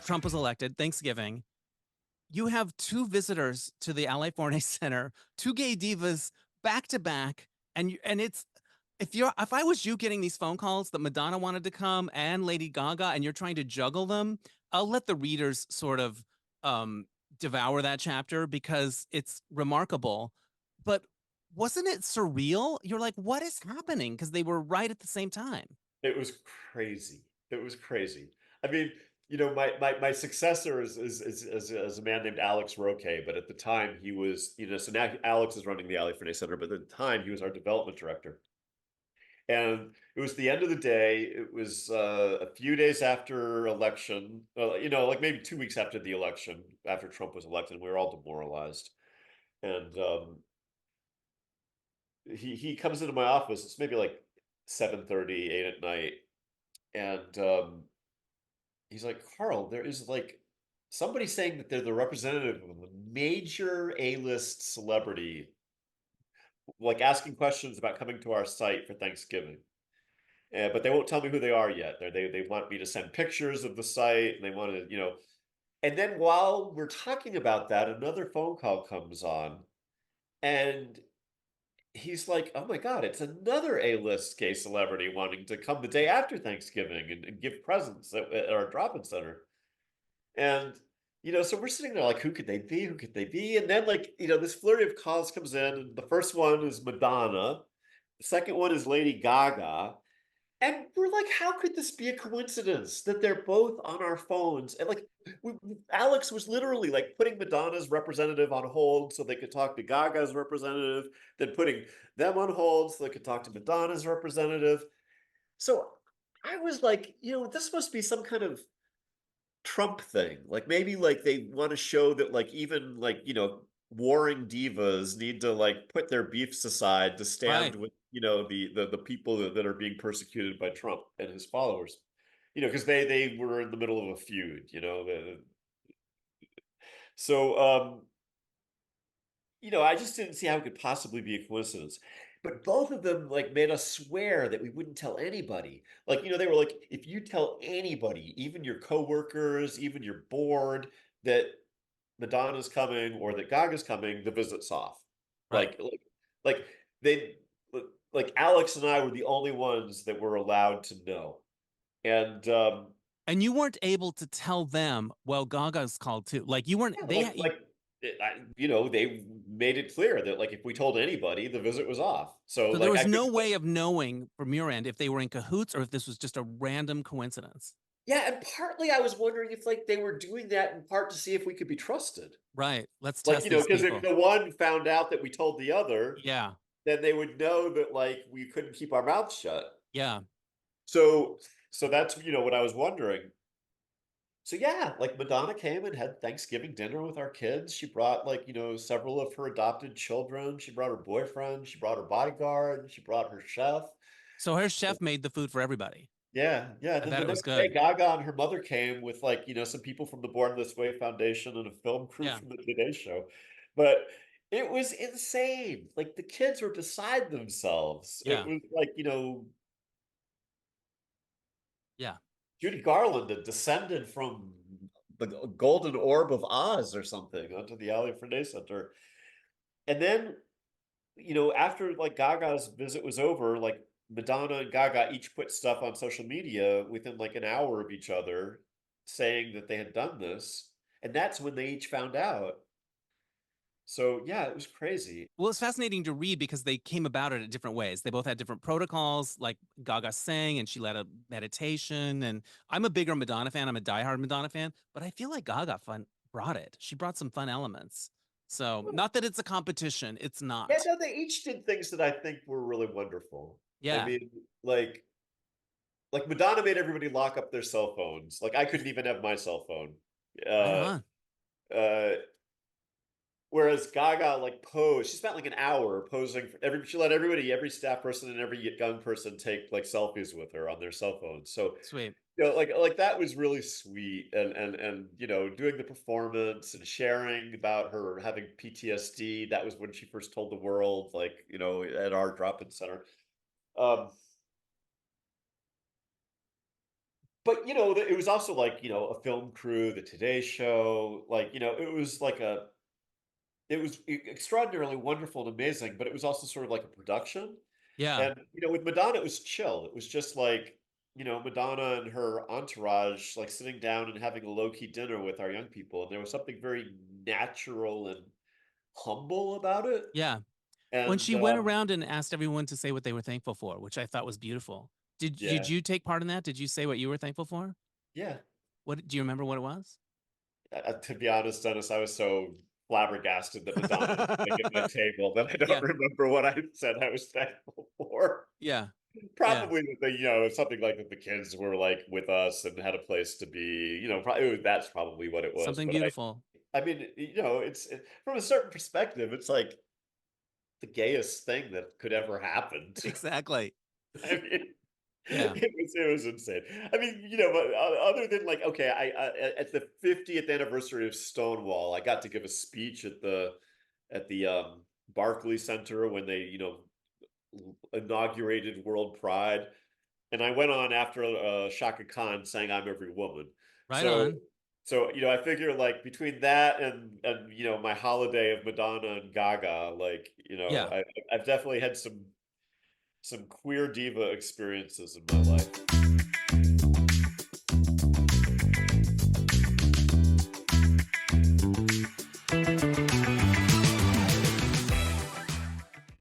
Trump was elected, Thanksgiving. You have two visitors to the LA Forney Center, two gay divas back to back, and it's if I was you getting these phone calls that Madonna wanted to come and Lady Gaga, and you're trying to juggle them, I'll let the readers sort of um, devour that chapter because it's remarkable. But wasn't it surreal? You're like, what is happening? Because they were right at the same time. It was crazy. It was crazy. I mean, my successor is a man named Alex Roque, but at the time he was, so now Alex is running the Ali Forney Center, but at the time he was our development director. And it was the end of the day. It was a few days after election, like maybe 2 weeks after the election, after Trump was elected. We were all demoralized. And he comes into my office. It's maybe like 7:30, 8 at night. And he's like, Carl, there is like somebody saying that they're the representative of a major A-list celebrity, like asking questions about coming to our site for Thanksgiving. But they won't tell me who they are yet. They want me to send pictures of the site, and they want to, And then while we're talking about that, another phone call comes on, and he's like, "Oh my God, it's another A-list gay celebrity wanting to come the day after Thanksgiving and give presents at our drop-in center." And so we're sitting there like, who could they be? Who could they be? And then like, this flurry of calls comes in, and the first one is Madonna, the second one is Lady Gaga. And we're like, how could this be a coincidence that they're both on our phones? And like, Alex was literally like putting Madonna's representative on hold so they could talk to Gaga's representative, then putting them on hold so they could talk to Madonna's representative. So I was like, this must be some kind of Trump thing. Like maybe like they want to show that like even like, warring divas need to like put their beefs aside to Right. stand with, the people that are being persecuted by Trump and his followers. Because they were in the middle of a feud, so I just didn't see how it could possibly be a coincidence. But both of them like made us swear that we wouldn't tell anybody. Like, they were like, if you tell anybody, even your coworkers, even your board, that Madonna's coming or that Gaga's coming, the visit's off. Right. Like they like Alex and I were the only ones that were allowed to know. And And you weren't able to tell them, well, Gaga's called too. Like you weren't, yeah, they, they made it clear that like if we told anybody, the visit was off. So so there like was I think no way of knowing from your end if they were in cahoots or if this was just a random coincidence. yeah, and partly I was wondering if like they were doing that in part to see if we could be trusted. Right. Let's Like, test these because if people. the one found out that we told the other, Yeah. then they would know that like we couldn't keep our mouths shut. Yeah. So that's what I was wondering. So yeah, like Madonna came and had Thanksgiving dinner with our kids. She brought like, several of her adopted children. She brought her boyfriend, she brought her bodyguard, she brought her chef. So her chef made the food for everybody. Yeah, yeah. And I then bet the it was next day, good. Gaga and her mother came with like, some people from the Born This Way Foundation and a film crew Yeah. from the Today Show. But it was insane. Like the kids were beside themselves. It Yeah. was like, Yeah. Judy Garland had descended from the golden orb of Oz or something onto the Ali Forney Center. And then, after like Gaga's visit was over, like Madonna and Gaga each put stuff on social media within like an hour of each other saying that they had done this. And that's when they each found out. So yeah, it was crazy. Well, it's fascinating to read because they came about it in different ways. They both had different protocols. Like Gaga sang and she led a meditation. And I'm a bigger Madonna fan. I'm a diehard Madonna fan, but I feel like Gaga brought it. She brought some fun elements. So not that it's a competition. It's Yeah, not. no, they each did things that I think were really wonderful. I Yeah. mean, like Madonna made everybody lock up their cell phones. Like I couldn't even have my cell phone. Right Uh, on. uh, Whereas Gaga like posed, she spent like an hour posing for she let everybody, every staff person and every young person take like selfies with her on their cell phones. So, Sweet. like that was really sweet. And doing the performance and sharing about her having PTSD. That was when she first told the world, like, at our drop-in center. Um, but it was also like, a film crew, the Today Show, like, it was like it was extraordinarily wonderful and amazing, but it was also sort of like a production. Yeah. And, with Madonna, it was chill. It was just like, Madonna and her entourage, like sitting down and having a low key dinner with our young people. And there was something very natural and humble about it. Yeah. When And she went around and asked everyone to say what they were thankful for, which I thought was beautiful. Did yeah, you take part in that? Did you say what you were thankful for? yeah. What do you remember what it was? To be honest, Dennis, I was so flabbergasted that Madonna was sitting at my table that I don't Yeah. remember what I said I was thankful for. Yeah. Yeah. Probably that something like that the kids were like with us and had a place to be. Probably that's probably what it was. Something But beautiful. I mean, from a certain perspective, it's like the gayest thing that could ever happen to. Exactly. I mean, Yeah. it was insane. I mean, but other than like, okay, at the 50th anniversary of Stonewall, I got to give a speech at the Barclay Center when they inaugurated World Pride, and I went on after Shaka Khan sang "I'm Every Woman." Right So, on. I figure like between that and my holiday of Madonna and Gaga, like Yeah. I've definitely had some queer diva experiences in my life.